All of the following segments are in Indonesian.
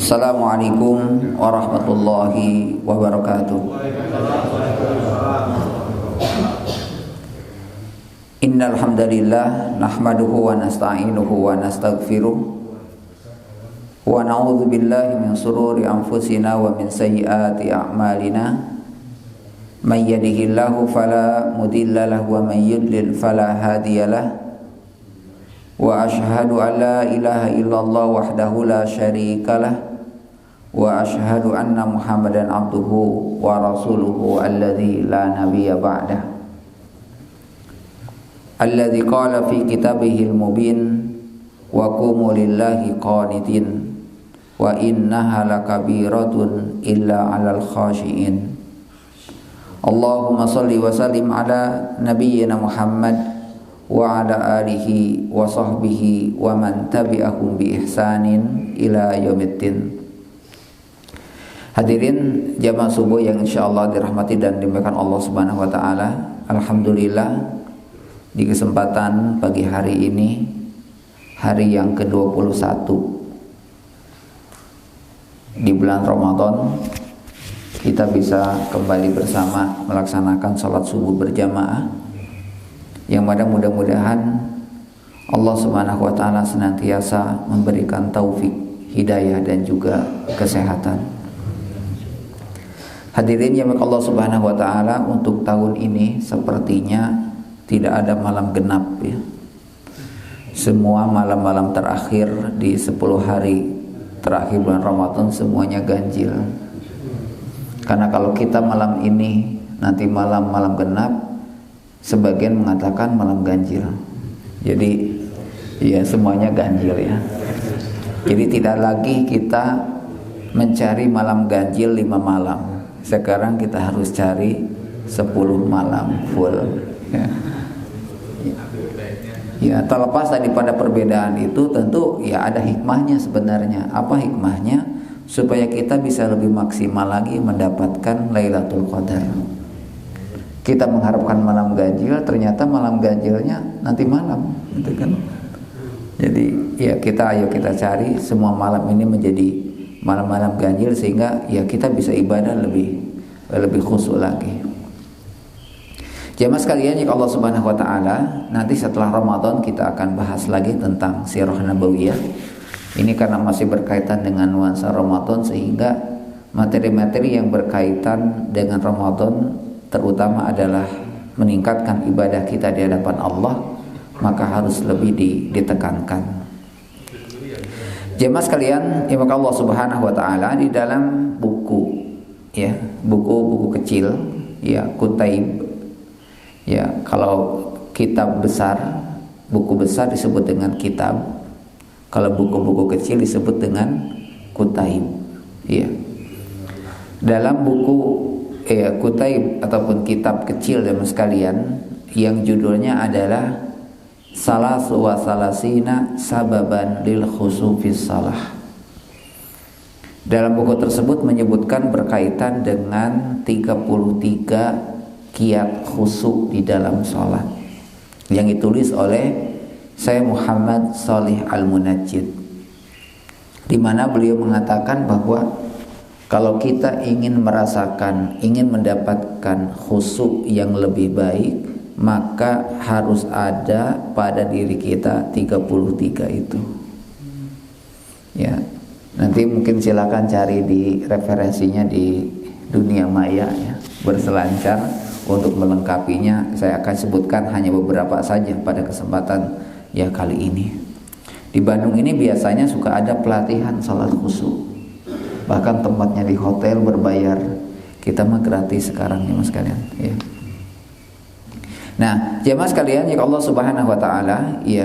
Assalamualaikum warahmatullahi wabarakatuh. Innal hamdalillah nahmaduhu wa nasta'inuhu wa nastaghfiruh wa na'udzu billahi min shururi anfusina wa min sayyiati a'malina. May yahdihillahu fala mudilla lahu wa may yudlil fala hadiyalah. Wa ashhadu an la ilaha illallah wahdahu la syarikalah wa ashhadu anna Muhammadan abduhu wa rasuluhu alladzi la nabiyya ba'dah alladzi qala fi kitabihil mubin wa qumu lillahi qanitin wa innaha lakabiratun illa 'alal khashiin. Allahumma shalli wa sallim ala nabiyyina Muhammad wa ala alihi wa sahbihi wa man tabi'ahum bi ihsanin ila yaumiddin. Hadirin jamaah subuh yang insyaallah dirahmati dan dimuliakan Allah Subhanahu wa taala. Alhamdulillah di kesempatan pagi hari ini, hari yang ke-21 di bulan Ramadan, kita bisa kembali bersama melaksanakan salat subuh berjamaah, yang mana mudah-mudahan Allah Subhanahu wa taala senantiasa memberikan taufik, hidayah dan juga kesehatan. Hadirin yang Allah Subhanahu wa taala, untuk tahun ini sepertinya tidak ada malam genap ya. Semua malam-malam terakhir di 10 hari terakhir bulan Ramadan semuanya ganjil. Karena kalau kita malam ini nanti malam genap, sebagian mengatakan malam ganjil. Jadi ya semuanya ganjil ya. Jadi tidak lagi kita mencari malam ganjil 5 malam. Sekarang kita harus cari 10 malam full ya. Ya, terlepas daripada perbedaan itu tentu ya ada hikmahnya sebenarnya. Apa hikmahnya? Supaya kita bisa lebih maksimal lagi mendapatkan Lailatul Qadar. Kita mengharapkan malam ganjil, ternyata malam ganjilnya nanti malam, gitu kan? Jadi ya ayo kita cari semua malam ini menjadi malam-malam ganjil sehingga ya kita bisa ibadah lebih khusyuk lagi. Jamaah sekalian yang Allah Subhanahu wa taala, nanti setelah Ramadan kita akan bahas lagi tentang sirah nabawiyah. Ini karena masih berkaitan dengan nuansa Ramadan, sehingga materi-materi yang berkaitan dengan Ramadan terutama adalah meningkatkan ibadah kita di hadapan Allah, maka harus lebih ditekankan. Jemaah sekalian, iman Allah Subhanahu wa taala, di dalam buku ya, buku kecil ya, kutaib ya. Kalau kitab besar, buku besar disebut dengan kitab. Kalau buku-buku kecil disebut dengan kutaib ya. Dalam buku kutaib ataupun kitab kecil jemaah sekalian, yang judulnya adalah Salasu wa salasina sababan lil khusufis salah. Dalam buku tersebut menyebutkan berkaitan dengan 33 kiat khusyuk di dalam salat, yang ditulis oleh Syekh Muhammad Shalih Al-Munajjid, di mana beliau mengatakan bahwa kalau kita ingin mendapatkan khusyuk yang lebih baik, maka harus ada pada diri kita 33 itu. Ya, nanti mungkin silakan cari di referensinya di dunia maya ya, berselancar untuk melengkapinya. Saya akan sebutkan hanya beberapa saja pada kesempatan ya kali ini. Di Bandung ini biasanya suka ada pelatihan salat khusyuk. Bahkan tempatnya di hotel berbayar. Kita mah gratis sekarang ya mas kalian ya. Nah, jemaah sekalian yang Allah Subhanahu wa taala ya,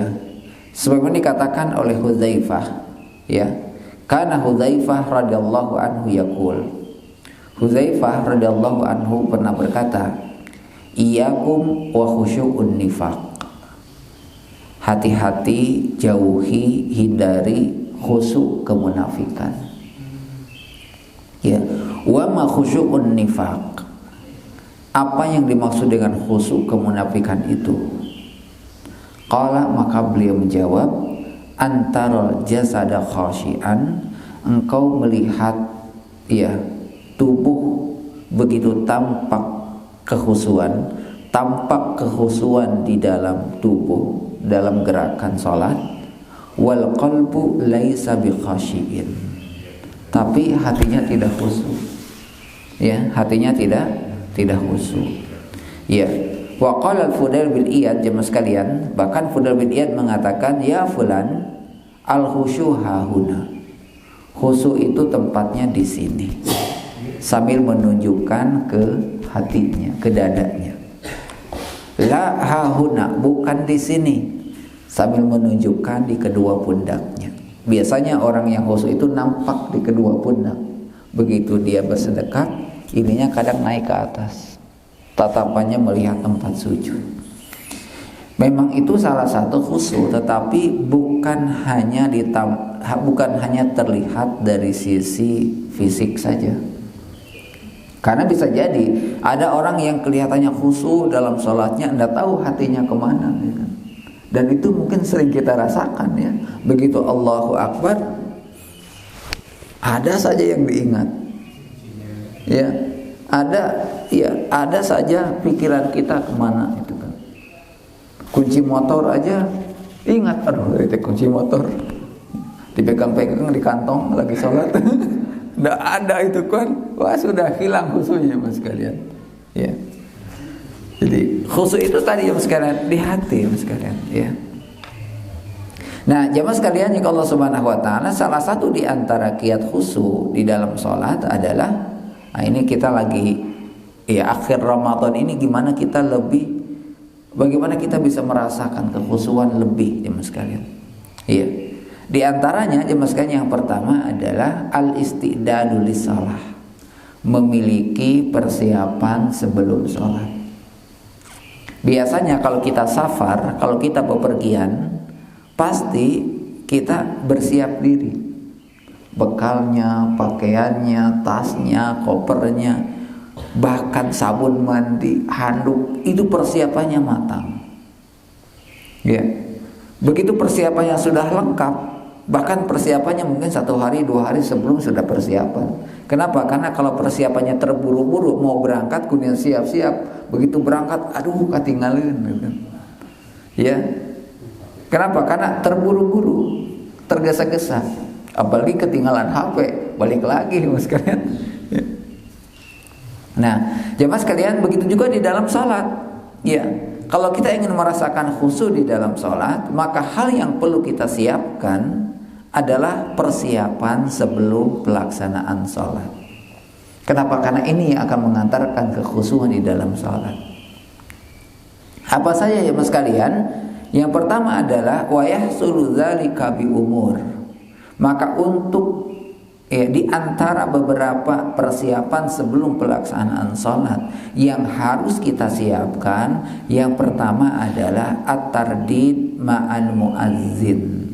sebagaimana dikatakan oleh Hudzaifah ya, karena Hudzaifah radhiyallahu anhu yaqul, Hudzaifah radhiyallahu anhu pernah berkata, iyyakum wa khusyu'un nifaq. Hati-hati, jauhi, hindari khusyuk kemunafikan. Ya, wa ma khusyu'un nifaq. Apa yang dimaksud dengan khusyuk kemunafikan itu? Qala, maka beliau menjawab, antara jasada khasyian engkau melihat ya tubuh begitu tampak kekhusyuan di dalam tubuh dalam gerakan salat, wal qalbu laisa bikhashiin, tapi hatinya tidak khusyuk. Ya, hatinya tidak khusyuk. Ya, wa qala al-Fudail bin Iyad, jemaah sekalian, bahkan Fudail bin Iyad mengatakan, ya fulan, al-khusyu hahuna. Khusyuk itu tempatnya di sini. Sambil menunjukkan ke hatinya, ke dadanya. La hahuna, bukan di sini. Sambil menunjukkan di kedua pundaknya. Biasanya orang yang khusyuk itu nampak di kedua pundak. Begitu dia bersedekap, ininya kadang naik ke atas. Tatapannya melihat tempat sujud. Memang itu salah satu khusyuk, tetapi bukan hanya terlihat dari sisi fisik saja. Karena bisa jadi ada orang yang kelihatannya khusyuk dalam sholatnya, Anda tahu hatinya kemana, ya kan? Dan itu mungkin sering kita rasakan ya. Begitu Allahu Akbar, ada saja yang diingat. Ya, ada saja pikiran kita kemana itu kan. Kunci motor aja ingat, aduh itu kunci motor. Dipegang-pegang di kantong lagi sholat. Nggak ada itu kan, wah sudah hilang khusyuknya mas sekalian. Ya. Jadi khusyuk itu tadi mas sekalian di hati mas sekalian. Ya. Nah jemaah sekalian, jika Allah Subhanahu Wa Taala salah satu di antara kiat khusyuk di dalam sholat adalah, nah ini kita lagi ya akhir Ramadan ini gimana kita bagaimana kita bisa merasakan kekhusyuan lebih jemaah sekalian. Iya. Di antaranya jemaah sekalian yang pertama adalah al-istidadu lis-shalah, memiliki persiapan sebelum sholat. Biasanya kalau kita safar, kalau kita bepergian, pasti kita bersiap diri. Bekalnya, pakaiannya, tasnya, kopernya, bahkan sabun mandi, handuk, itu persiapannya matang. Ya. Begitu persiapannya sudah lengkap, bahkan persiapannya mungkin 1 hari 2 hari sebelum sudah persiapan. Kenapa? Karena kalau persiapannya terburu-buru, mau berangkat kemudian siap-siap, begitu berangkat aduh ketinggalan gitu. Ya. Kenapa? Karena terburu-buru, tergesa-gesa. Apalagi ketinggalan HP, balik lagi mas sekalian. Ya. Nah, jemaah sekalian, begitu juga di dalam salat. Ya. Kalau kita ingin merasakan khusyuk di dalam sholat, maka hal yang perlu kita siapkan adalah persiapan sebelum pelaksanaan sholat. Kenapa? Karena ini yang akan mengantarkan kekhusyukan di dalam sholat. Apa saja ya mas sekalian? Yang pertama adalah wa yahsulu dzalika bi umur. Maka untuk di antara beberapa persiapan sebelum pelaksanaan sholat yang harus kita siapkan, yang pertama adalah at-tardid ma'al muazzin.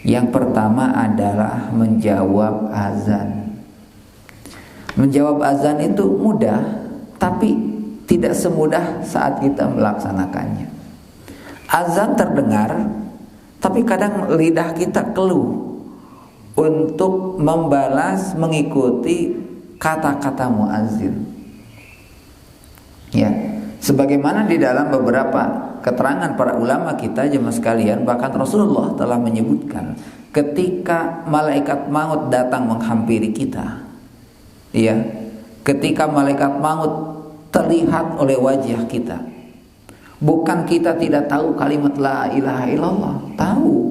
Yang pertama adalah menjawab azan. Menjawab azan itu mudah, tapi tidak semudah saat kita melaksanakannya. Azan terdengar, tapi kadang lidah kita keluh untuk membalas, mengikuti kata-kata muazzin. Ya, sebagaimana di dalam beberapa keterangan para ulama kita jemaah sekalian, bahkan Rasulullah telah menyebutkan ketika malaikat maut datang menghampiri kita. Ya, ketika malaikat maut terlihat oleh wajah kita. Bukan kita tidak tahu kalimat la ilaha illallah, tahu.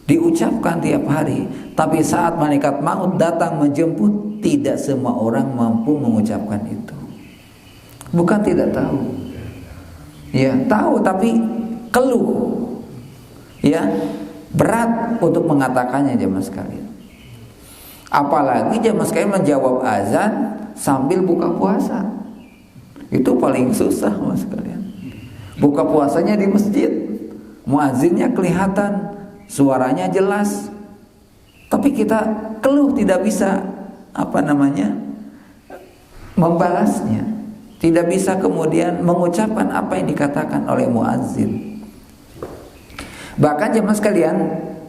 Diucapkan tiap hari, tapi saat malaikat maut datang menjemput, tidak semua orang mampu mengucapkan itu. Bukan tidak tahu, ya tahu tapi keluh, ya berat untuk mengatakannya jemaah sekalian. Apalagi jemaah sekalian menjawab azan sambil buka puasa, itu paling susah mas sekalian. Buka puasanya di masjid, muazzinnya kelihatan, suaranya jelas, tapi kita keluh tidak bisa membalasnya, tidak bisa kemudian mengucapkan apa yang dikatakan oleh muazzin. Bahkan jemaah sekalian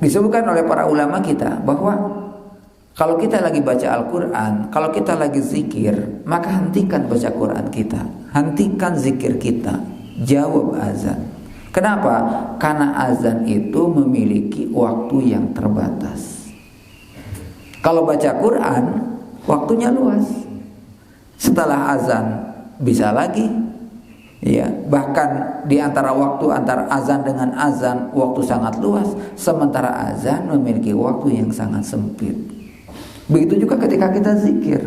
disebutkan oleh para ulama kita bahwa Kalau kita lagi baca Al-Quran, kalau kita lagi zikir, maka hentikan baca Quran kita, hentikan zikir kita, jawab azan. Kenapa? Karena azan itu memiliki waktu yang terbatas. Kalau baca Quran, waktunya luas. Setelah azan bisa lagi, ya, bahkan di antara waktu antara azan dengan azan waktu sangat luas, sementara azan memiliki waktu yang sangat sempit. Begitu juga ketika kita zikir,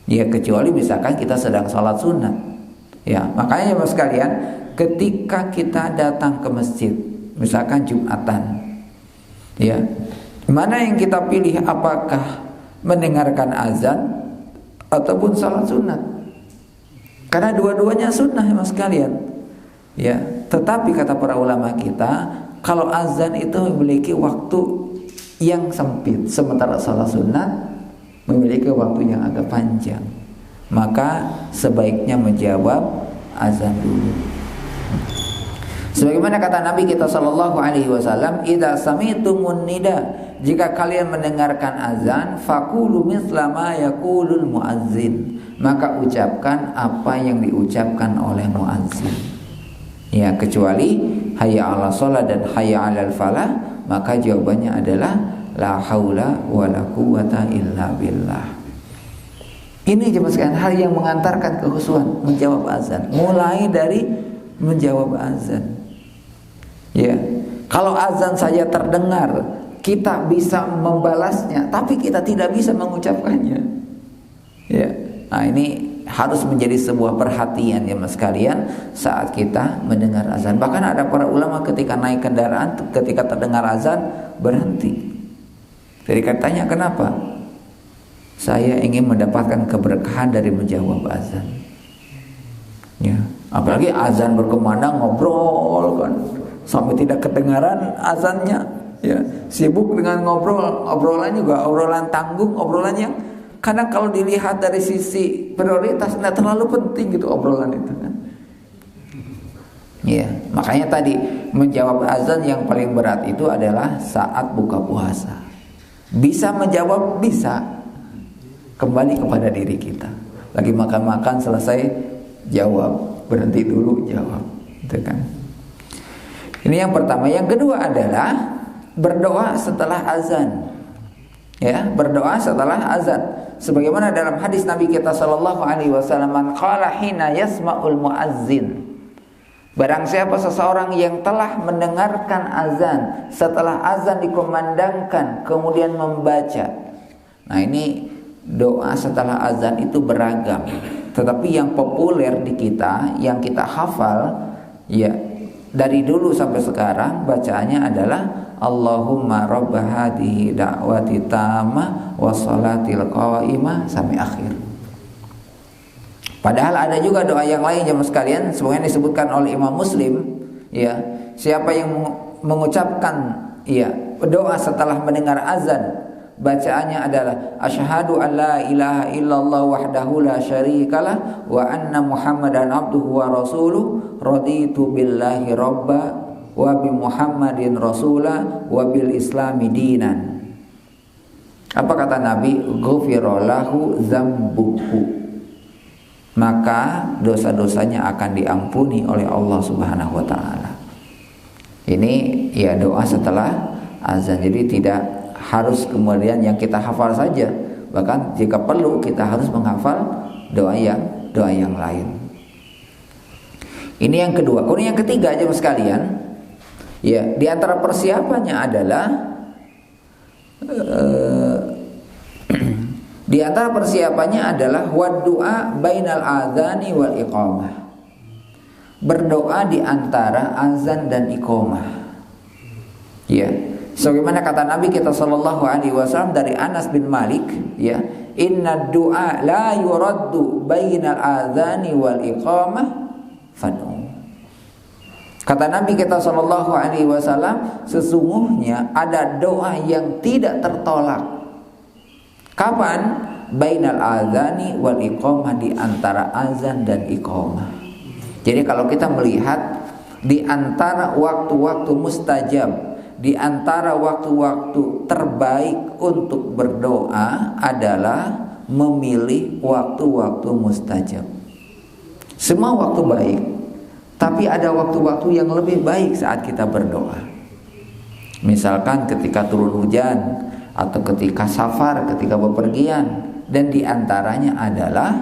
ya, kecuali misalkan kita sedang sholat sunat, ya. Makanya Bapak sekalian, ketika kita datang ke masjid, misalkan Jumatan, ya, mana yang kita pilih, apakah mendengarkan azan ataupun sholat sunat? Karena dua-duanya sunnah ya Mas sekalian, ya. Tetapi kata para ulama kita, kalau azan itu memiliki waktu yang sempit, sementara sholat sunat memiliki waktu yang agak panjang, maka sebaiknya menjawab azan dulu. Sebagaimana kata Nabi kita sallallahu alaihi wasallam, "Idza sami'tumun nida," jika kalian mendengarkan azan, faqulu mithla ma yaqulul muazzin, maka ucapkan apa yang diucapkan oleh muazzin. Ya, kecuali hayya 'alas shalah dan hayya 'alal falah, maka jawabannya adalah la haula wala quwata illa billah. Ini jelaskan hal yang mengantarkan kekhusyuan menjawab azan, mulai dari menjawab azan. Ya, kalau azan saja terdengar, kita bisa membalasnya, tapi kita tidak bisa mengucapkannya. Ya, nah ini harus menjadi sebuah perhatian ya Mas sekalian saat kita mendengar azan. Bahkan ada para ulama ketika naik kendaraan, ketika terdengar azan berhenti. Jadi katanya, kenapa? Saya ingin mendapatkan keberkahan dari menjawab azan. Ya, apalagi azan berkumandang, ngobrol kan, sampai tidak kedengaran azannya. Ya, sibuk dengan ngobrol, obrolannya juga obrolan tanggung, obrolan yang karena kalau dilihat dari sisi prioritas tidak terlalu penting gitu obrolan itu kan. Ya, makanya tadi menjawab azan yang paling berat itu adalah saat buka puasa. Bisa menjawab, bisa. Kembali kepada diri kita. Lagi makan-makan selesai jawab, berhenti dulu jawab, gitu kan. Ini yang pertama. Yang kedua adalah berdoa setelah azan. Ya, berdoa setelah azan. Sebagaimana dalam hadis Nabi kita sallallahu alaihi wasallam, "Man qala hina yasma'ul muazzin." Barang siapa seseorang yang telah mendengarkan azan, setelah azan dikumandangkan kemudian membaca. Nah, ini doa setelah azan itu beragam. Tetapi yang populer di kita, yang kita hafal, ya, dari dulu sampai sekarang bacaannya adalah Allahumma rabba hadhihi da'wati tammah wa sholatil qa'imah sampai akhir. Padahal ada juga doa yang lain jemaah sekalian, sebagaimana disebutkan oleh Imam Muslim, ya, siapa yang mengucapkan ya doa setelah mendengar azan, bacaannya adalah asyhadu an la ilaha illallah wahdahu la syarikalah wa anna muhammadan abduhu wa rasuluh, raditu billahi rabba wa bi muhammadin rasula wa bil islami dinan. Apa kata Nabi? Ghufira lahu dzambuhu, maka dosa-dosanya akan diampuni oleh Allah Subhanahu wa taala. Ini ya doa setelah azan. Jadi tidak harus kemudian yang kita hafal saja, bahkan jika perlu kita harus menghafal doa yang lain. Ini yang kedua. Kemudian yang ketiga aja Mas sekalian, ya, di antara persiapannya adalah di antara persiapannya adalah waddu'a bainal adzani wal iqamah. Berdoa di antara azan dan iqamah. Ya. Sebagaimana kata Nabi kita sallallahu alaihi wasallam dari Anas bin Malik, ya, inna du'a la yuraddu bainal adzani wal iqamah fad'u. Kata Nabi kita sallallahu alaihi wasallam, sesungguhnya ada doa yang tidak tertolak. Kapan? Bainal adzani wal iqamah, di antara azan dan iqamah. Jadi kalau kita melihat di antara waktu-waktu mustajab, di antara waktu-waktu terbaik untuk berdoa adalah memilih waktu-waktu mustajab. Semua waktu baik, tapi ada waktu-waktu yang lebih baik saat kita berdoa. Misalkan ketika turun hujan, atau ketika safar, ketika bepergian, dan di antaranya adalah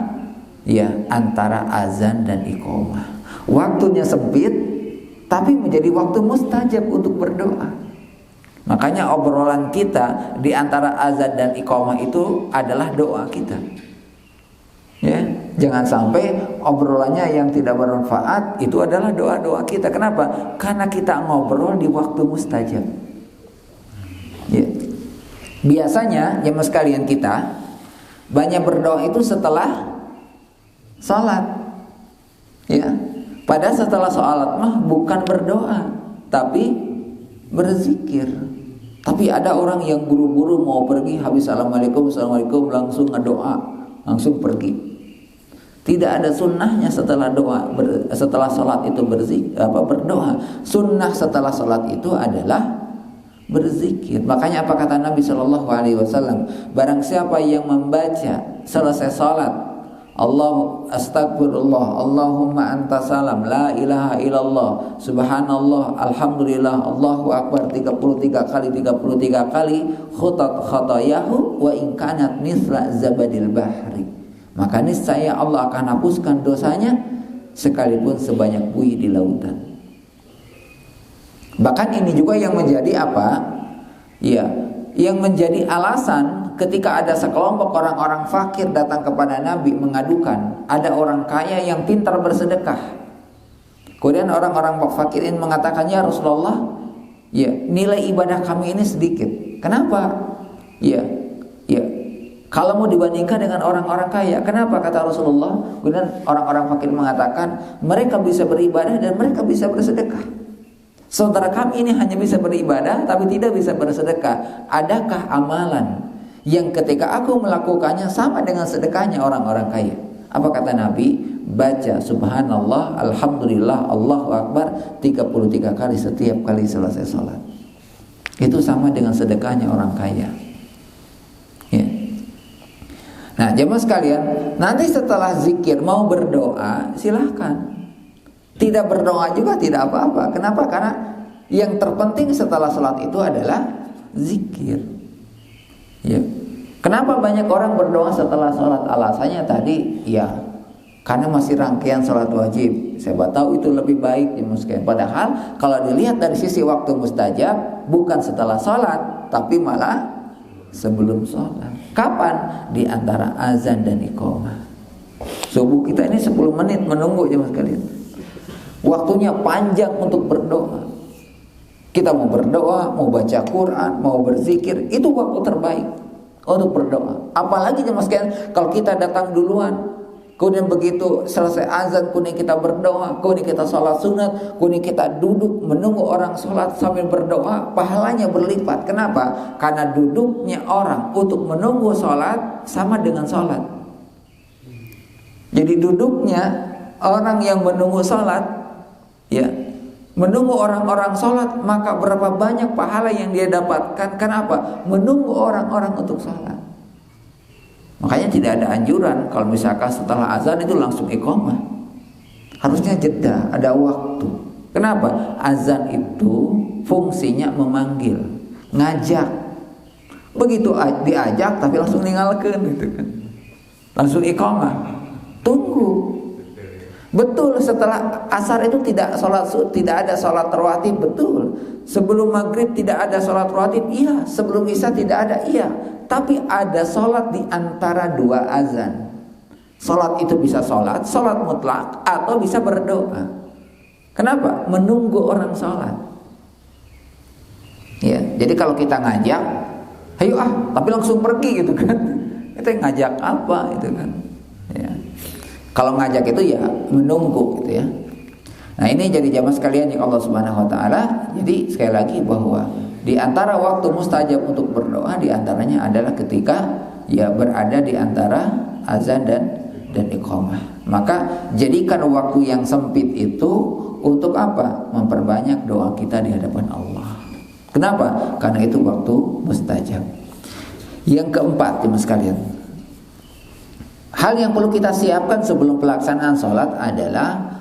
ya antara azan dan iqamah. Waktunya sempit, tapi menjadi waktu mustajab untuk berdoa. Makanya obrolan kita di antara azan dan iqamah itu adalah doa kita. Ya, jangan sampai obrolannya yang tidak bermanfaat itu adalah doa-doa kita. Kenapa? Karena kita ngobrol di waktu mustajab. Ya. Biasanya jemaah sekalian kita banyak berdoa itu setelah salat. Ya. Padahal setelah salat mah bukan berdoa, tapi berzikir. Tapi ada orang yang buru-buru mau pergi, habis assalamualaikum langsung ngedoa, langsung pergi. Tidak ada sunnahnya setelah doa, setelah salat itu berdoa. Sunnah setelah salat itu adalah berzikir. Makanya apa kata Nabi Shallallahu Alaihi Wasallam? Barang siapa yang membaca selesai salat, Allah astagfirullah, Allahumma anta salam, la ilaha illallah, subhanallah, alhamdulillah, Allahu akbar 33 kali, khutat khatayahu wa in kanat mithla zabadil bahri. Maka niscaya Allah akan hapuskan dosanya sekalipun sebanyak buih di lautan. Bahkan ini juga yang menjadi apa? Ya, yang menjadi alasan ketika ada sekelompok orang-orang fakir datang kepada Nabi mengadukan ada orang kaya yang pintar bersedekah. Kemudian orang-orang fakir ini mengatakan, ya Rasulullah, ya nilai ibadah kami ini sedikit. Kenapa? Ya, kalau mau dibandingkan dengan orang-orang kaya, kenapa kata Rasulullah? Kemudian orang-orang fakir mengatakan mereka bisa beribadah dan mereka bisa bersedekah. Sementara kami ini hanya bisa beribadah tapi tidak bisa bersedekah. Adakah amalan yang ketika aku melakukannya sama dengan sedekahnya orang-orang kaya? Apa kata Nabi? Baca subhanallah, alhamdulillah, Allahu akbar 33 kali setiap kali selesai sholat. Itu sama dengan sedekahnya orang kaya. Ya. Nah, jemaah sekalian, nanti setelah zikir mau berdoa, silahkan. Tidak berdoa juga tidak apa-apa. Kenapa? Karena yang terpenting setelah salat itu adalah zikir. Ya. Kenapa banyak orang berdoa setelah salat? Alasannya tadi, ya, karena masih rangkaian salat wajib. Saya tahu itu lebih baik, jemaah sekalian. Padahal kalau dilihat dari sisi waktu mustajab, bukan setelah salat, tapi malah sebelum sholat. Kapan? Di antara azan dan iqamah. Subuh kita ini 10 menit menunggu jemaah sekalian. Waktunya panjang untuk berdoa. Kita mau berdoa, mau baca Quran, mau berzikir, itu waktu terbaik untuk berdoa. Apalagi jemaah sekalian kalau kita datang duluan, kemudian begitu selesai azan, kemudian kita berdoa, kemudian kita sholat sunat, kemudian kita duduk menunggu orang sholat sambil berdoa, pahalanya berlipat. Kenapa? Karena duduknya orang untuk menunggu sholat sama dengan sholat. Jadi duduknya orang yang menunggu sholat, ya, menunggu orang-orang sholat, maka berapa banyak pahala yang dia dapatkan. Kenapa? Menunggu orang-orang untuk sholat. Makanya tidak ada anjuran kalau misalkan setelah azan itu langsung iqamah. Harusnya jeda, ada waktu. Kenapa? Azan itu fungsinya memanggil, ngajak. Begitu diajak tapi langsung ninggalkan gitu kan. Langsung iqamah. Tunggu. Betul, setelah asar itu tidak ada sholat rawatib, betul. Sebelum maghrib tidak ada sholat rawatib, iya. Sebelum isya tidak ada, iya. Tapi ada sholat di antara dua azan. Sholat itu bisa sholat mutlak atau bisa berdoa. Kenapa? Menunggu orang sholat. Ya, jadi kalau kita ngajak, ayo tapi langsung pergi gitu kan. Kita ngajak apa itu kan? Ya. Kalau ngajak itu ya menunggu gitu ya. Nah, ini jadi jamaah sekalian yang Allah Subhanahu wa taala. Jadi sekali lagi bahwa di antara waktu mustajab untuk berdoa di antaranya adalah ketika ya berada di antara azan dan iqamah. Maka jadikan waktu yang sempit itu untuk apa? Memperbanyak doa kita di hadapan Allah. Kenapa? Karena itu waktu mustajab. Yang keempat, teman sekalian, hal yang perlu kita siapkan sebelum pelaksanaan sholat adalah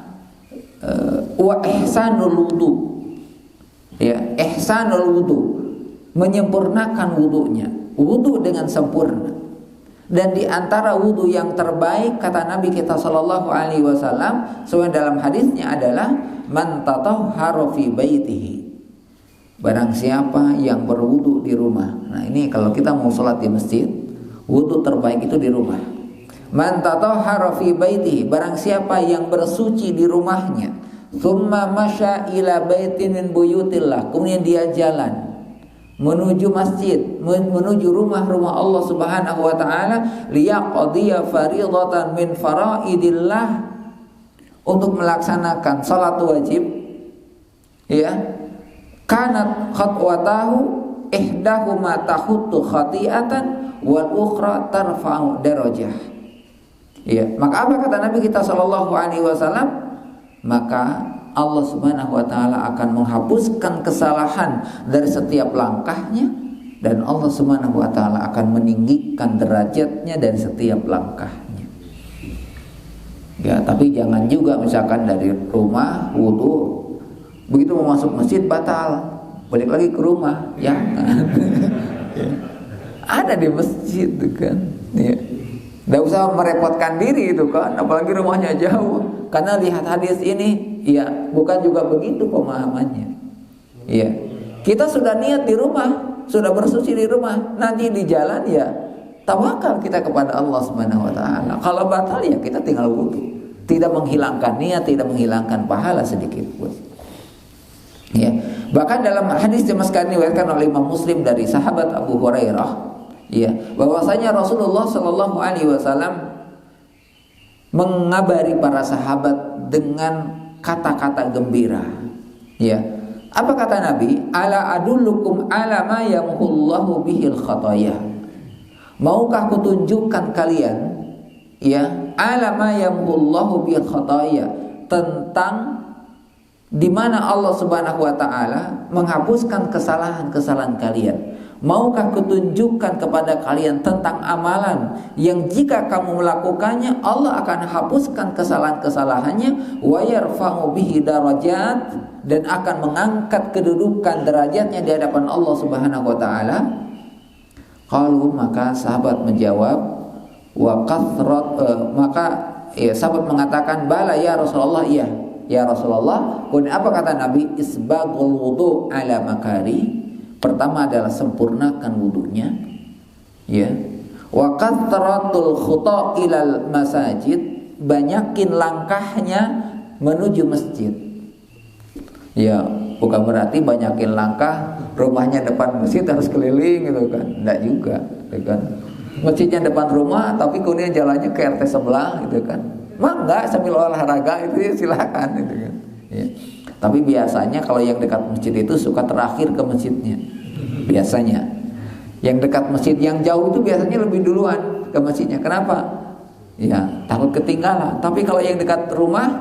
wa ihsanul wudu. Ya, ihsanul wudu, menyempurnakan wudunya, wudu dengan sempurna. Dan di antara wudu yang terbaik kata Nabi kita sallallahu alaihi wasallam sesuai dalam hadisnya adalah man tatahhara fi baitihi. Barang siapa yang berwudu di rumah. Nah, ini kalau kita mau sholat di masjid, wudu terbaik itu di rumah. Man tatahhara fi baitihi, barang siapa yang bersuci di rumahnya, tsumma masya ila baitin min buyutillah, kemudian dia jalan menuju masjid, menuju rumah-rumah Allah Subhanahu wa taala, liyaqdiya fariidatan min faraidillah, untuk melaksanakan salat wajib, ya. Kanat khatwatahu ihdahuma tahuttu khati'atan wal ukhra tarfa'u darajah. Ya, maka apa kata Nabi kita sallallahu alaihi wasallam? Maka Allah Subhanahu wa taala akan menghapuskan kesalahan dari setiap langkahnya, dan Allah Subhanahu wa taala akan meninggikan derajatnya dari setiap langkahnya. Ya, tapi jangan juga misalkan dari rumah wudu, begitu mau masuk masjid batal, balik lagi ke rumah, ya. Ada di masjid itu kan, ya. Nggak usah merepotkan diri itu kan, apalagi rumahnya jauh. Karena lihat hadis ini, ya bukan juga begitu pemahamannya. Ya, kita sudah niat di rumah, sudah bersuci di rumah, nanti di jalan ya tawakal kita kepada Allah Subhanahu wa taala. Kalau batal ya kita tinggal wudu, tidak menghilangkan niat, tidak menghilangkan pahala sedikit pun. Ya, bahkan dalam hadis yang diriwayatkan oleh Imam Muslim dari sahabat Abu Hurairah, ya, bahwasanya Rasulullah Shallallahu Alaihi Wasallam mengabari para sahabat dengan kata-kata gembira. Ya, apa kata Nabi? Ala adullukum ala ma yamhullahu bihil khataya. Maukah kutunjukkan kalian, ya, ala ma yamhullahu bihil khataya, tentang di mana Allah Subhanahu wa taala menghapuskan kesalahan-kesalahan kalian. Maukah kutunjukkan kepada kalian tentang amalan yang jika kamu melakukannya Allah akan hapuskan kesalahan-kesalahannya, wa yarfa'u bihi darajat, dan akan mengangkat kedudukan derajatnya di hadapan Allah Subhanahu wa taala. Qalu, maka sahabat menjawab, wa kathrat, maka ya, sahabat mengatakan, bala ya Rasulullah, iya ya Rasulullah. Kemudian apa kata Nabi? Isbagul wudu ala makari. Pertama adalah sempurnakan wudunya, ya. Wa kathratul khuta ilal masajid, banyakin langkahnya menuju masjid. Ya, bukan berarti banyakin langkah rumahnya depan masjid harus keliling gitu kan. Enggak juga, gitu kan. Masjidnya depan rumah tapi kemudian jalannya ke RT sebelah gitu kan. Enggak, sambil olahraga itu ya silakan gitu kan. Ya. Tapi biasanya kalau yang dekat masjid itu suka terakhir ke masjidnya. Biasanya yang dekat masjid, yang jauh itu biasanya lebih duluan ke masjidnya. Kenapa? Ya takut ketinggalan. Tapi kalau yang dekat rumah,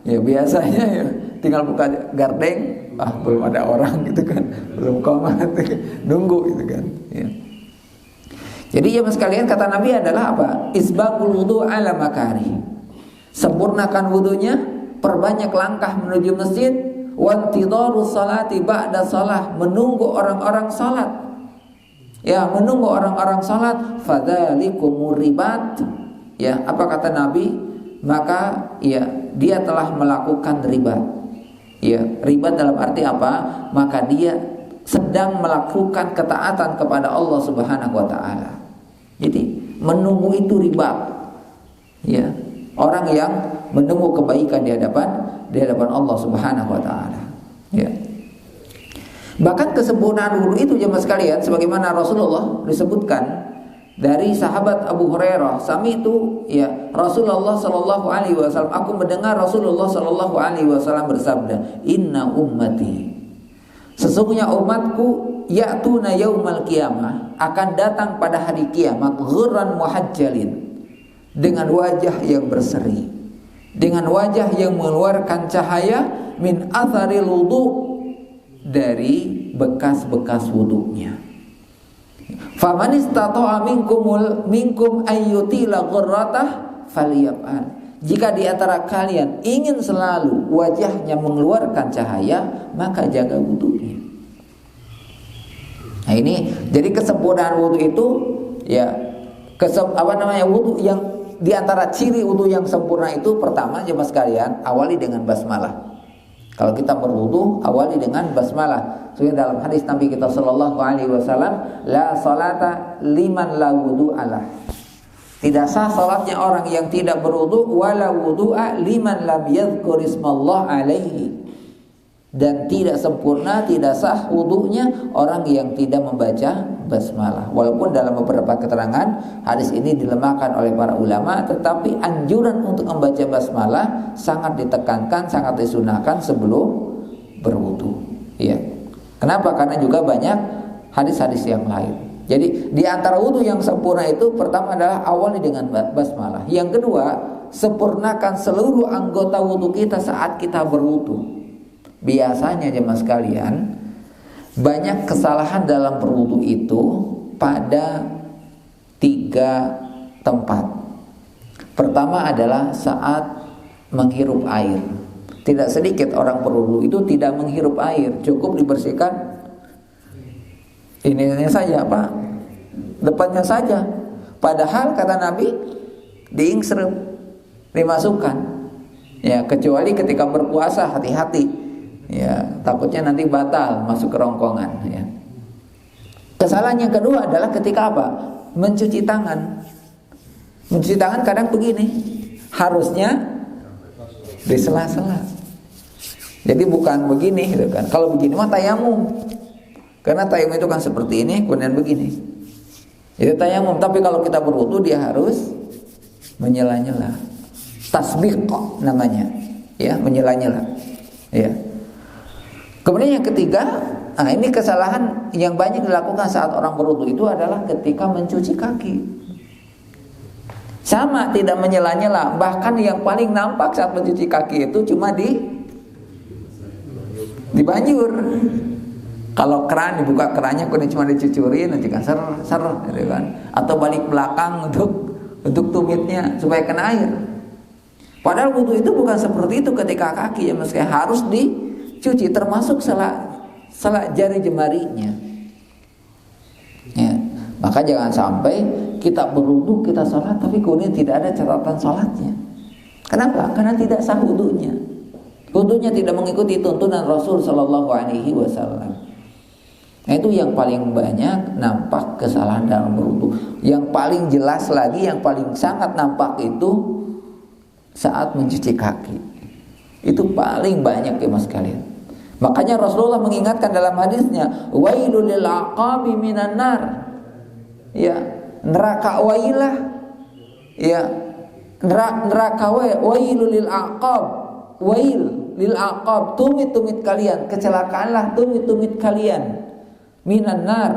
ya biasanya ya tinggal buka gardeng, belum ada orang gitu kan, belum komat, nunggu gitu kan. Ya. Jadi ya mas kalian, kata Nabi adalah apa? Isbaqul wudu ala makari. Sempurnakan wudunya, perbanyak langkah menuju masjid, wantidaru salati ba'da salah, menunggu orang-orang salat. Ya, menunggu orang-orang salat, fadzalikumur ribat. Ya, apa kata Nabi? Maka ya dia telah melakukan ribat. Ya, ribat dalam arti apa? Maka dia sedang melakukan ketaatan kepada Allah Subhanahu wa taala. Jadi, menunggu itu ribat. Ya. Orang yang menunggu kebaikan di hadapan Allah Subhanahu wa taala. Ya. Bahkan kesempurnaan wudu itu jemaah sekalian, sebagaimana Rasulullah disebutkan dari sahabat Abu Hurairah, sami itu ya Rasulullah sallallahu alaihi wasallam, aku mendengar Rasulullah sallallahu alaihi wasallam bersabda, "Inna ummati", sesungguhnya umatku, ya'tuna yaumal qiyamah, akan datang pada hari kiamat, ghurran muhajjalin, dengan wajah yang berseri, dengan wajah yang mengeluarkan cahaya, min atharil wudu, dari bekas-bekas wudunya. Faman istata'a minkum ayyutila ghurratah falyaf'al. Jika di antara kalian ingin selalu wajahnya mengeluarkan cahaya, maka jaga wudunya. Nah ini jadi kesempurnaan wudu itu ya wudu yang di antara ciri wudu yang sempurna itu pertama jemaah sekalian, awali dengan basmalah. Kalau kita berwudu awali dengan basmalah. Sesuai dalam hadis Nabi kita sallallahu alaihi wasallam, la salata liman la wudu'alah. Tidak sah salatnya orang yang tidak berwudu, wala wudu'a liman lam yadhkur ismallah alaihi. Dan tidak sempurna, tidak sah wudunya orang yang tidak membaca basmalah. Walaupun dalam beberapa keterangan hadis ini dilemahkan oleh para ulama, tetapi anjuran untuk membaca basmalah sangat ditekankan, sangat disunahkan sebelum berwudu. Ya. Kenapa? Karena juga banyak hadis-hadis yang lain. Jadi di antara wudu yang sempurna itu pertama adalah awali dengan basmalah. Yang kedua, sempurnakan seluruh anggota wudu kita saat kita berwudu. Biasanya jemaah sekalian, banyak kesalahan dalam berwudu itu pada 3 tempat. Pertama adalah saat menghirup air. Tidak sedikit orang berwudu itu tidak menghirup air, cukup dibersihkan ininya saja, Pak, depannya saja. Padahal kata Nabi diingsrep, dimasukkan. Ya, kecuali ketika berpuasa hati-hati. Ya, takutnya nanti batal masuk ke rongkongan. Ya. Kesalahan yang kedua adalah ketika apa? Mencuci tangan. Mencuci tangan kadang begini, harusnya di sela-sela. Jadi bukan begini, gitu kan? Kalau begini mah tayamum. Karena tayamum itu kan seperti ini, kemudian begini. Itu tayamum. Tapi kalau kita berwudu dia harus menyela-nyela. Tasbih namanya, ya, menyela-nyela. Ya. Kemudian yang ketiga, ini kesalahan yang banyak dilakukan saat orang berwudu itu adalah ketika mencuci kaki. Sama, tidak menyela-nyela. Bahkan yang paling nampak saat mencuci kaki itu cuma di banjur. Kalau keran dibuka kerannya kemudian cuma dicucurin, nanti kan ser gitu kan. Atau balik belakang untuk tumitnya supaya kena air. Padahal wudu itu bukan seperti itu ketika kaki, ya meski harus dicuci termasuk selak jari jemarinya. Ya, maka jangan sampai kita berwudu, kita sholat tapi kemudian tidak ada catatan sholatnya. Kenapa? Karena tidak sah wudunya. Wudunya tidak mengikuti tuntunan Rasul sallallahu alaihi wasallam. Nah, itu yang paling banyak nampak kesalahan dalam berwudu. Yang paling jelas lagi, yang paling sangat nampak itu saat mencuci kaki. Itu paling banyak ya mas kalian. Makanya Rasulullah mengingatkan dalam hadisnya, wailul lil aqabi minan nar. Ya, neraka wailah. Ya, neraka wailul lil aqab. Wail lil aqab, tumit-tumit kalian, kecelakaanlah tumit-tumit kalian. Minan nar,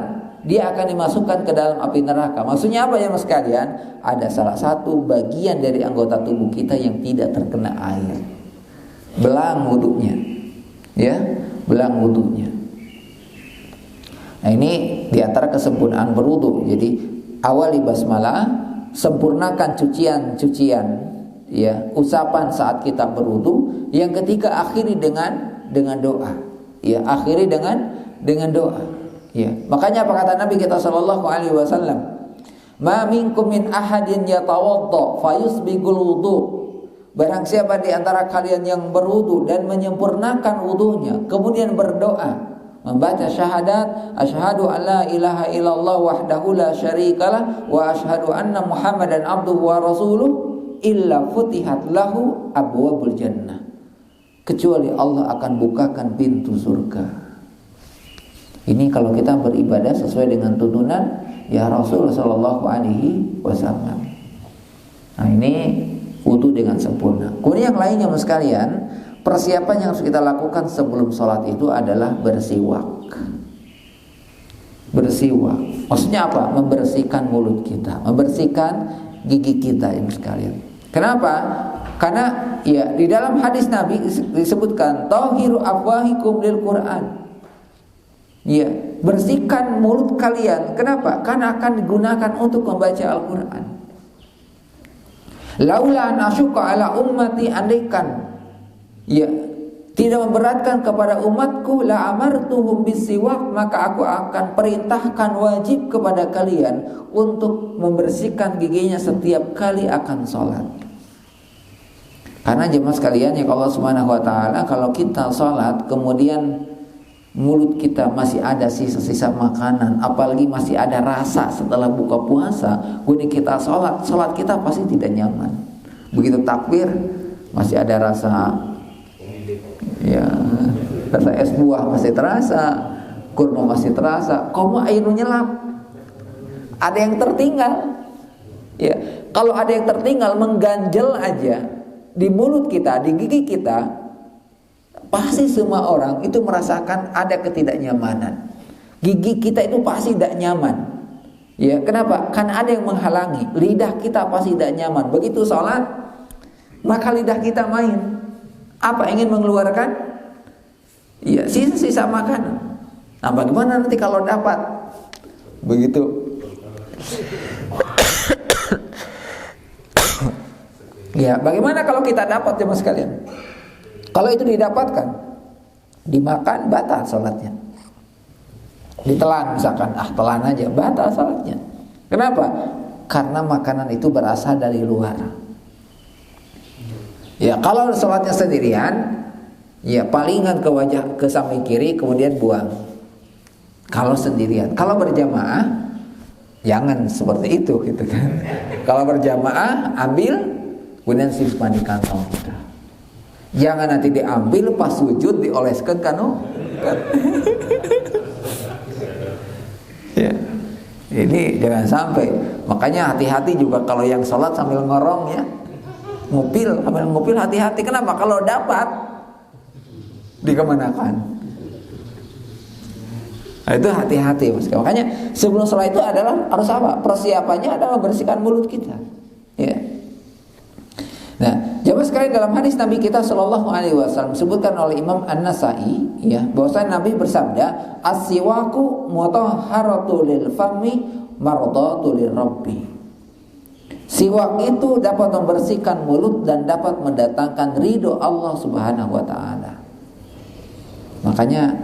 dia akan dimasukkan ke dalam api neraka. Maksudnya apa ya mas sekalian? Ada salah satu bagian dari anggota tubuh kita yang tidak terkena air. Belang wudunya. Ya, belang wudunya. Nah, ini diantara kesempurnaan berwudu. Jadi awali basmalah, sempurnakan cucian, ya, usapan saat kita berwudu. Yang ketiga akhiri dengan doa. Ya, akhiri dengan doa. Ya, makanya apa kata Nabi kita sallallahu alaihi wasallam? Ma minkum min ahadin yatawadda fayusbigul wudu. Barang siapa di antara kalian yang berwudu dan menyempurnakan wudunya, kemudian berdoa, membaca syahadat, asyhadu alla ilaha illallah wahdahu la syarikalah wa asyhadu anna Muhammadan abduhu wa rasuluh, illa futihat lahu abwabul jannah. Kecuali Allah akan bukakan pintu surga. Ini kalau kita beribadah sesuai dengan tuntunan ya Rasul sallallahu alaihi wasallam. Nah, ini wudu dengan sempurna. Kemudian yang lainnya mas sekalian, persiapan yang harus kita lakukan sebelum sholat itu adalah bersiwak. Bersiwak. Maksudnya apa? Membersihkan mulut kita, membersihkan gigi kita ya mas sekalian. Kenapa? Karena ya di dalam hadis Nabi disebutkan tahiru afwahikum lil Quran. Ya, bersihkan mulut kalian. Kenapa? Karena akan digunakan untuk membaca Al-Quran. Laula an asyqa ala ummati, andaikan ya tidak memberatkan kepada umatku, la amartuhum bisiwak, maka aku akan perintahkan wajib kepada kalian untuk membersihkan giginya setiap kali akan sholat. Karena jemaah sekalian ya Allah Subhanahu wa taala, kalau kita sholat kemudian mulut kita masih ada sisa-sisa makanan, apalagi masih ada rasa setelah buka puasa, kemudian kita sholat kita pasti tidak nyaman. Begitu takbir masih ada rasa, ya rasa es buah masih terasa, kurma masih terasa, koma air menyelap, ada yang tertinggal. Ya, kalau ada yang tertinggal mengganjel aja di mulut kita, di gigi kita, pasti semua orang itu merasakan ada ketidaknyamanan. Gigi kita itu pasti tidak nyaman. Ya, kenapa? Karena ada yang menghalangi. Lidah kita pasti tidak nyaman. Begitu sholat, maka lidah kita main. Apa ingin mengeluarkan? Ya, sisa-sisa makanan. Nah, bagaimana nanti kalau dapat? Begitu. Ya, bagaimana kalau kita dapat jemaah sekalian? Kalau itu didapatkan, dimakan batal sholatnya. Ditelan misalkan, telan aja, batal sholatnya. Kenapa? Karena makanan itu berasal dari luar. Ya, kalau sholatnya sendirian, ya palingan ke wajah, ke samping kiri, kemudian buang. Kalau sendirian, kalau berjamaah, jangan seperti itu, gitu kan? Kalau berjamaah, ambil, kemudian simpan di kantong kita. Jangan nanti diambil pas sujud dioleskan kanu. Ya. Ini jangan sampai. Makanya hati-hati juga kalau yang sholat sambil ngorong ya. Ngupil, sambil ngupil hati-hati. Kenapa? Kalau dapat dikemanakan. Nah, itu hati-hati Mas. Makanya sebelum sholat itu adalah harus apa? Persiapannya adalah membersihkan mulut kita. Ya. Nah, jemaah sekalian, dalam hadis Nabi kita Shallallahu Alaihi Wasallam disebutkan oleh Imam An-Nasai, ya, bahwasanya Nabi bersabda, as-siwaku mutahharatu lil fami mardatu lir rabbi. Siwak itu dapat membersihkan mulut dan dapat mendatangkan ridho Allah Subhanahu Wa Taala. Makanya,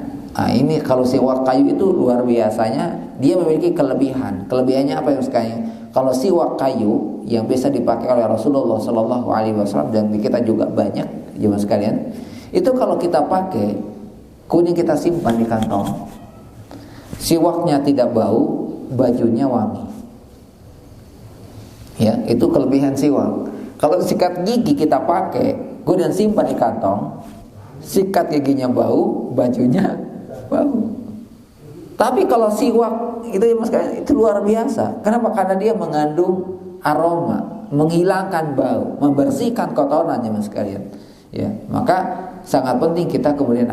ini kalau siwak kayu itu luar biasanya, dia memiliki kelebihan. Kelebihannya apa yang sekarang? Kalau siwak kayu yang bisa dipakai oleh Rasulullah Sallallahu Alaihi Wasallam dan kita juga banyak jemaah sekalian, itu kalau kita pakai, kemudian kita simpan di kantong, siwaknya tidak bau, bajunya wangi. Ya, itu kelebihan siwak. Kalau sikat gigi kita pakai, kemudian simpan di kantong, sikat giginya bau, bajunya bau. Tapi kalau siwak itu ya Mas, itu luar biasa. Kenapa? Karena dia mengandung aroma, menghilangkan bau, membersihkan kotorannya Mas sekalian. Ya, maka sangat penting kita kemudian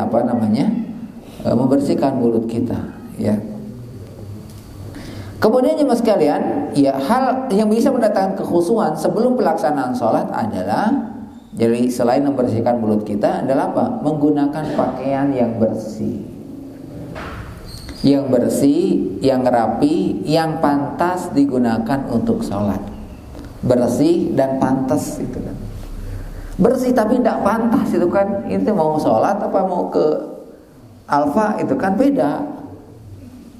membersihkan mulut kita, ya. Kemudian Mas sekalian, ya, hal yang bisa mendatangkan kekhusyuan sebelum pelaksanaan sholat adalah, jadi selain membersihkan mulut kita adalah apa? Menggunakan pakaian yang bersih. Yang bersih, yang rapi, yang pantas digunakan untuk sholat. Bersih dan pantas itu kan. Bersih tapi tidak pantas itu kan. Itu mau sholat apa mau ke alfa itu kan beda.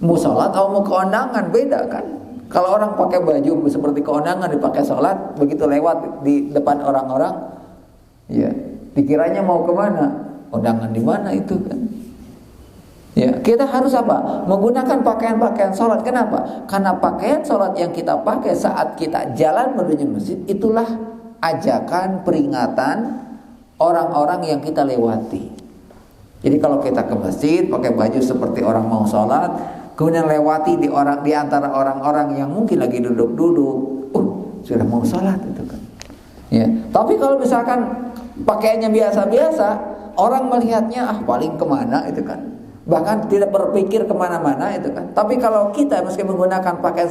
Mau sholat atau mau ke undangan beda kan. Kalau orang pakai baju seperti ke undangan dipakai sholat, begitu lewat di depan orang-orang, ya dikiranya mau kemana? Undangan di mana itu kan? Ya, kita harus apa? Menggunakan pakaian-pakaian sholat. Kenapa? Karena pakaian sholat yang kita pakai saat kita jalan menuju masjid, itulah ajakan, peringatan orang-orang yang kita lewati. Jadi kalau kita ke masjid pakai baju seperti orang mau sholat, kemudian lewati di antara orang-orang yang mungkin lagi duduk-duduk, sudah mau sholat itu kan. Ya, tapi kalau misalkan pakaiannya biasa-biasa, orang melihatnya paling kemana itu kan. Bahkan tidak berpikir kemana-mana itu kan. Tapi kalau kita meski menggunakan pakaian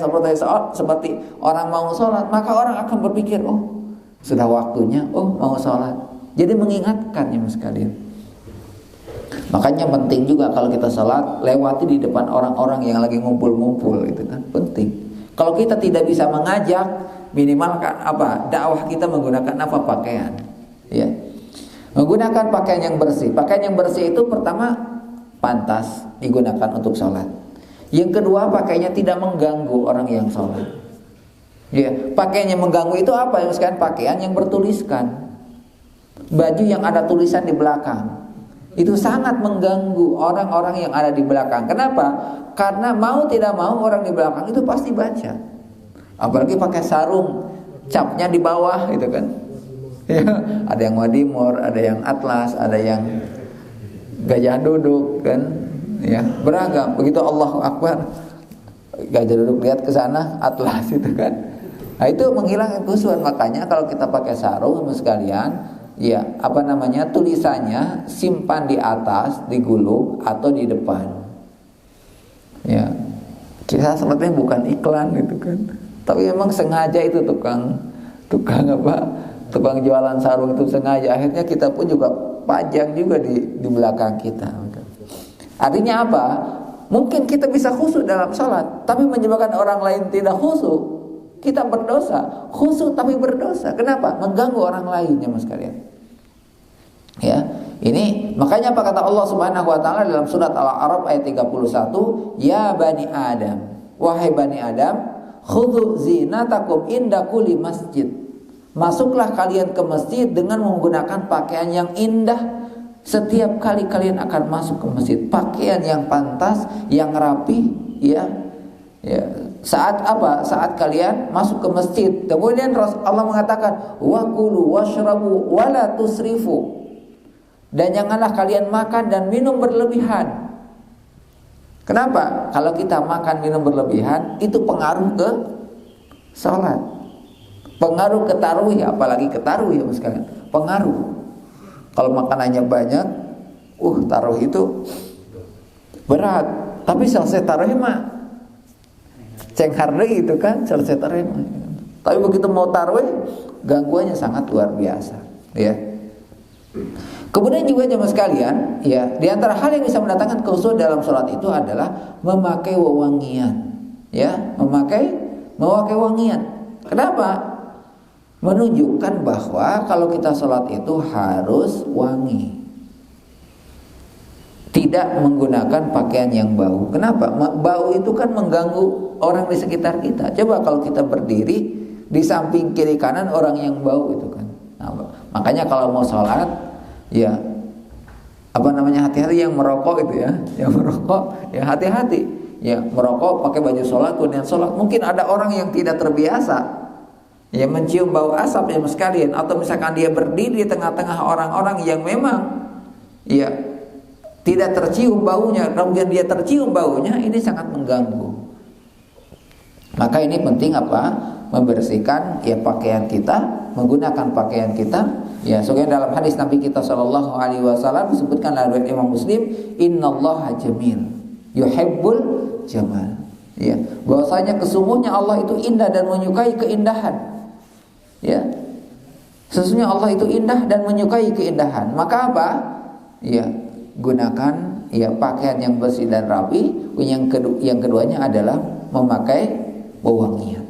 seperti orang mau sholat, maka orang akan berpikir, sudah waktunya, mau sholat. Jadi mengingatkannya sekalian. Makanya penting juga kalau kita sholat lewati di depan orang-orang yang lagi ngumpul-ngumpul, itu kan penting. Kalau kita tidak bisa mengajak, minimal apa? Dakwah kita menggunakan apa? Pakaian. Ya. Menggunakan pakaian yang bersih. Pakaian yang bersih itu pertama pantas digunakan untuk sholat. Yang kedua, pakaiannya tidak mengganggu orang yang sholat. Ya, pakaian yang mengganggu itu apa? Misalkan pakaian yang bertuliskan, baju yang ada tulisan di belakang, itu sangat mengganggu orang-orang yang ada di belakang. Kenapa? Karena mau tidak mau orang di belakang itu pasti baca. Apalagi pakai sarung, capnya di bawah gitu kan. Ya, ada yang wadimor, ada yang atlas, ada yang gajah duduk kan. Ya, beragam. Begitu Allahu Akbar, gajah duduk lihat ke sana, atlas itu kan. Nah, itu menghilangkan khusyuan. Makanya kalau kita pakai sarung sekalian, ya, tulisannya simpan di atas, di gulung atau di depan. Ya. Kita sebetulnya bukan iklan gitu kan. Tapi memang sengaja itu tukang jualan sarung itu sengaja. Akhirnya kita pun juga pajang juga di belakang kita. Artinya apa? Mungkin kita bisa khusyuk dalam sholat, tapi menyebabkan orang lain tidak khusyuk, kita berdosa. Khusyuk tapi berdosa. Kenapa? Mengganggu orang lain, ya Mas kalian. Ya, ini makanya apa kata Allah Subhanahu wa taala dalam surat Al-A'raf ayat 31, "Ya bani Adam, wahai bani Adam, khudhu zinatakum inda kulli masjid." Masuklah kalian ke masjid dengan menggunakan pakaian yang indah. Setiap kali kalian akan masuk ke masjid, pakaian yang pantas, yang rapi, ya. Ya, saat apa? Saat kalian masuk ke masjid. Kemudian Allah mengatakan, "Wa kulu washrabu wa la tusrifu." Dan janganlah kalian makan dan minum berlebihan. Kenapa? Kalau kita makan minum berlebihan, itu pengaruh ke salat. Pengaruh ke tarawih, apalagi ke tarawih ya sekalian. Pengaruh. Kalau makanannya banyak, tarawih itu berat. Tapi selesai tarawih mah cengkar deh itu kan, selesai tarawih. Tapi begitu mau tarawih, gangguannya sangat luar biasa, ya. Kemudian juga jemaah sekalian, ya, di antara hal yang bisa mendatangkan khusyuk dalam sholat itu adalah memakai wewangian, ya, memakai wangian. Kenapa? Menunjukkan bahwa kalau kita sholat itu harus wangi, tidak menggunakan pakaian yang bau. Kenapa? Bau itu kan mengganggu orang di sekitar kita. Coba kalau kita berdiri di samping kiri kanan orang yang bau itu kan. Nah, makanya kalau mau sholat, ya hati-hati yang merokok itu ya, yang merokok ya hati-hati. Ya, merokok pakai baju sholat, kemudian sholat. Mungkin ada orang yang tidak terbiasa, ya, mencium bau asap ya sekalian, atau misalkan dia berdiri di tengah-tengah orang-orang yang memang ya tidak tercium baunya, kemudian dia tercium baunya, ini sangat mengganggu. Maka ini penting apa? Membersihkan ya pakaian kita, menggunakan pakaian kita. Ya, soalnya dalam hadis Nabi kita sallallahu alaihi wasallam disebutkan oleh Imam Muslim, "Innallaha jamil, yuhibbul jamal." Ya, bahwasanya kesungguhnya Allah itu indah dan menyukai keindahan. Ya, sesungguhnya Allah itu indah dan menyukai keindahan. Maka apa? Ya, gunakan ya pakaian yang bersih dan rapi. Yang keduanya adalah memakai wewangian.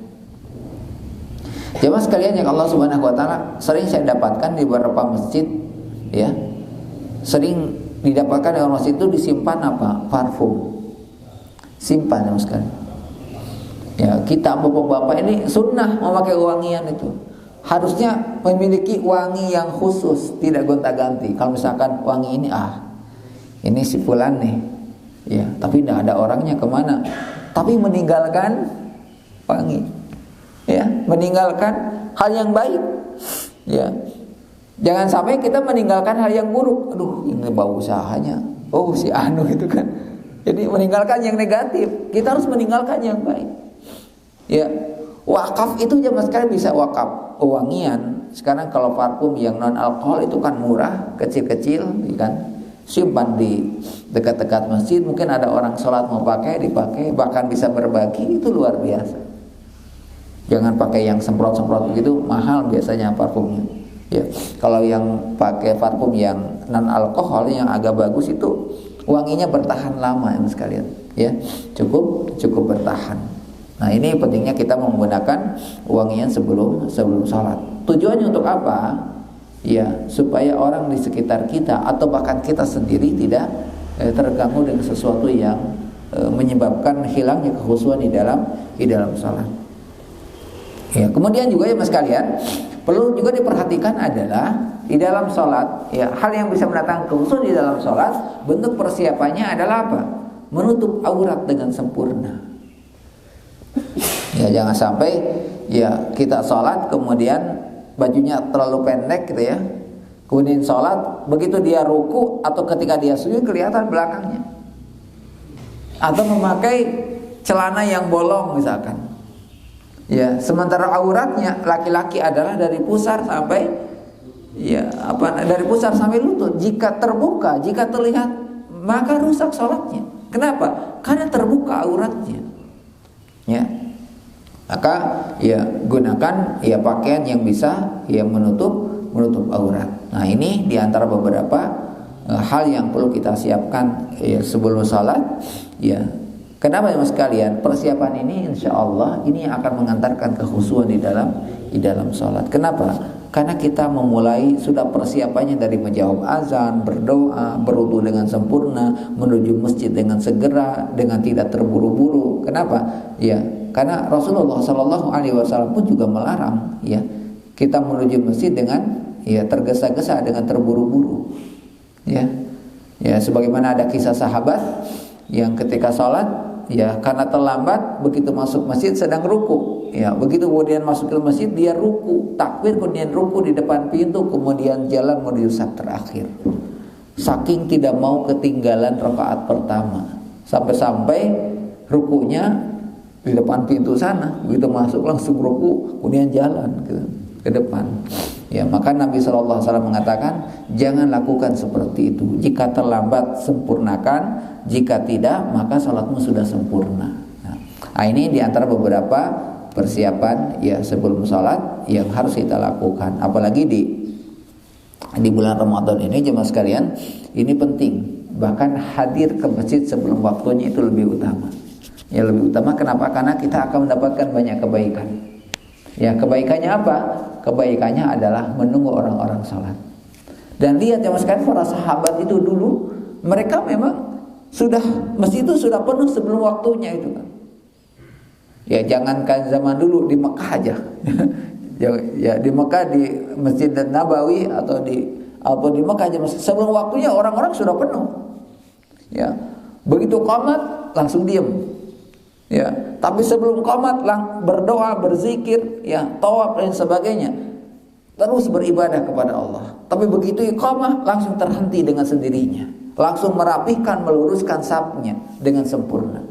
Jemaah sekalian yang Allah Subhanahu wa taala, sering saya dapatkan di beberapa masjid, ya, sering didapatkan di masjid itu disimpan apa? Parfum. Simpan ya sekalian. Ya, kita bapak-bapak ini sunnah memakai wangian itu. Harusnya memiliki wangi yang khusus, tidak gonta-ganti. Kalau misalkan wangi ini si fulan nih, ya, tapi tidak ada orangnya kemana. Tapi meninggalkan wangi, ya, meninggalkan hal yang baik, ya. Jangan sampai kita meninggalkan hal yang buruk. Aduh, ini bau usahanya. Oh, si anu itu kan. Jadi meninggalkan yang negatif. Kita harus meninggalkan yang baik. Ya, wakaf itu jemaah sekalian bisa wakaf wangian. Sekarang kalau parfum yang non alkohol itu kan murah, kecil-kecil, kan, simpan di dekat-dekat masjid. Mungkin ada orang sholat mau pakai, dipakai, bahkan bisa berbagi, itu luar biasa. Jangan pakai yang semprot-semprot begitu, mahal biasanya parfumnya. Ya, kalau yang pakai parfum yang non alkohol yang agak bagus itu wanginya bertahan lama ya sekalian, ya cukup bertahan. Nah ini pentingnya kita menggunakan wangian sebelum sholat. Tujuannya untuk apa? Ya supaya orang di sekitar kita atau bahkan kita sendiri tidak terganggu dengan sesuatu yang menyebabkan hilangnya kekhusyuan di dalam sholat. Ya, kemudian juga ya mas kalian, perlu juga diperhatikan adalah di dalam sholat, ya hal yang bisa mendatangkan kekhusyuan di dalam sholat, bentuk persiapannya adalah apa? Menutup aurat dengan sempurna. Ya jangan sampai ya kita sholat kemudian bajunya terlalu pendek gitu ya, kemudian sholat begitu dia ruku atau ketika dia sujud kelihatan belakangnya, atau memakai celana yang bolong misalkan. Ya, sementara auratnya laki-laki adalah dari pusar sampai dari pusar sampai lutut. Jika terbuka, jika terlihat, maka rusak sholatnya. Kenapa? Karena terbuka auratnya. Ya, maka ya gunakan ya pakaian yang bisa ya menutup aurat. Nah ini diantara beberapa hal yang perlu kita siapkan ya sebelum sholat. Ya. Kenapa ya mas kalian? Persiapan ini insya Allah ini akan mengantarkan kekhusyuan di dalam sholat. Kenapa? Karena kita memulai sudah persiapannya dari menjawab azan, berdoa, berwudu dengan sempurna, menuju masjid dengan segera, dengan tidak terburu-buru. Kenapa? Ya, karena Rasulullah SAW pun juga melarang ya kita menuju masjid dengan ya tergesa-gesa, dengan terburu-buru. Ya, sebagaimana ada kisah sahabat yang ketika sholat ya karena terlambat begitu masuk masjid sedang ruku, ya begitu kemudian masuk ke masjid dia ruku, takbir kemudian ruku di depan pintu, kemudian jalan menuju saf terakhir, saking tidak mau ketinggalan rakaat pertama, sampai rukunya di depan pintu sana, begitu masuk langsung ruku kemudian jalan ke depan. Ya, maka Nabi SAW mengatakan jangan lakukan seperti itu. Jika terlambat sempurnakan, jika tidak maka salatmu sudah sempurna. Nah, ini diantara beberapa persiapan ya sebelum salat yang harus kita lakukan. Apalagi di bulan Ramadan ini jemaah sekalian, ini penting. Bahkan hadir ke masjid sebelum waktunya itu lebih utama. Ya lebih utama kenapa? Karena kita akan mendapatkan banyak kebaikan. Ya kebaikannya apa? Kebaikannya adalah menunggu orang-orang salat. Dan lihat ya mas kan para sahabat itu dulu mereka memang sudah masjid itu sudah penuh sebelum waktunya itu kan. Ya jangankan zaman dulu di Mekah aja. Ya di Mekah di Masjid Nabawi atau di Mekah aja sebelum waktunya orang-orang sudah penuh. Ya begitu qomat langsung diem. Ya, tapi sebelum qomat berdoa, berzikir, ya, tawaf dan sebagainya, terus beribadah kepada Allah. Tapi begitu iqamah langsung terhenti dengan sendirinya, langsung merapihkan, meluruskan safnya dengan sempurna.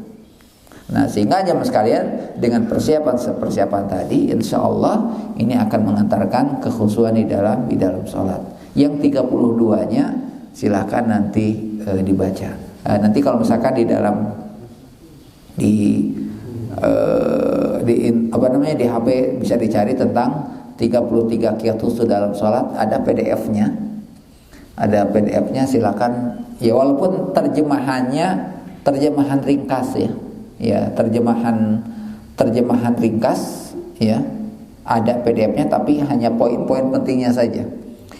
Nah, sehingga jemaah sekalian dengan persiapan tadi, insya Allah ini akan mengantarkan kekhusyuan di dalam sholat. Yang 32-nya silahkan nanti dibaca. Nanti kalau misalkan di HP bisa dicari tentang 33 qiyat khusyuk dalam sholat, ada PDF-nya. Silakan ya walaupun terjemahan ringkas ya. Ya, terjemahan ringkas ya. Ada PDF-nya tapi hanya poin-poin pentingnya saja.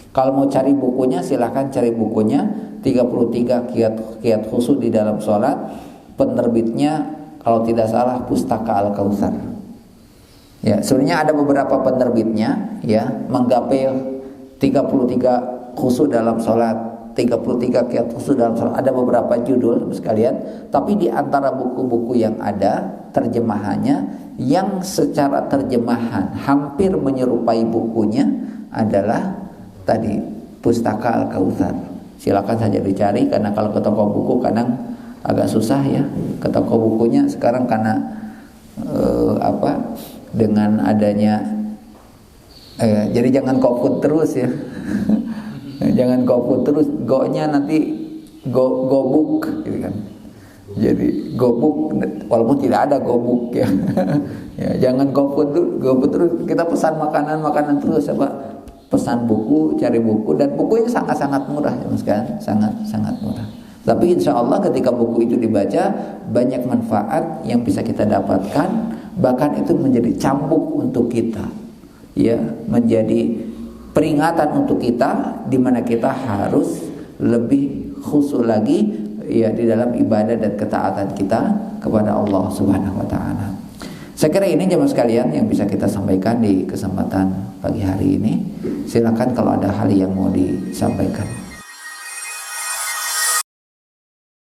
Kalau mau cari bukunya silakan cari bukunya 33 qiyat khusyuk di dalam sholat. Penerbitnya kalau tidak salah Pustaka Al-Kautsar. Ya, sebenarnya ada beberapa penerbitnya ya, menggapai 33 khusyuk dalam salat, 33 qiyat khusyuk dalam salat. Ada beberapa judul sekalian, tapi di antara buku-buku yang ada terjemahannya yang secara terjemahan hampir menyerupai bukunya adalah tadi Pustaka Al-Kautsar. Silakan saja dicari karena kalau ke toko buku kadang agak susah ya ke toko bukunya sekarang karena dengan adanya jadi jangan GoFood terus ya. Jangan GoFood terus, go-nya nanti GoBook gitu kan. Jadi GoBook walaupun tidak ada GoBook ya. Ya jangan GoFood terus kita pesan makanan terus apa pesan buku, cari buku, dan buku yang sangat-sangat murah ya mas kan, sangat-sangat murah. Tapi insya Allah ketika buku itu dibaca, banyak manfaat yang bisa kita dapatkan, bahkan itu menjadi cambuk untuk kita, ya, menjadi peringatan untuk kita, di mana kita harus lebih khusyuk lagi, ya, di dalam ibadah dan ketaatan kita kepada Allah Subhanahu Wa Taala. Saya kira ini jemaah sekalian yang bisa kita sampaikan di kesempatan pagi hari ini. Silakan kalau ada hal yang mau disampaikan.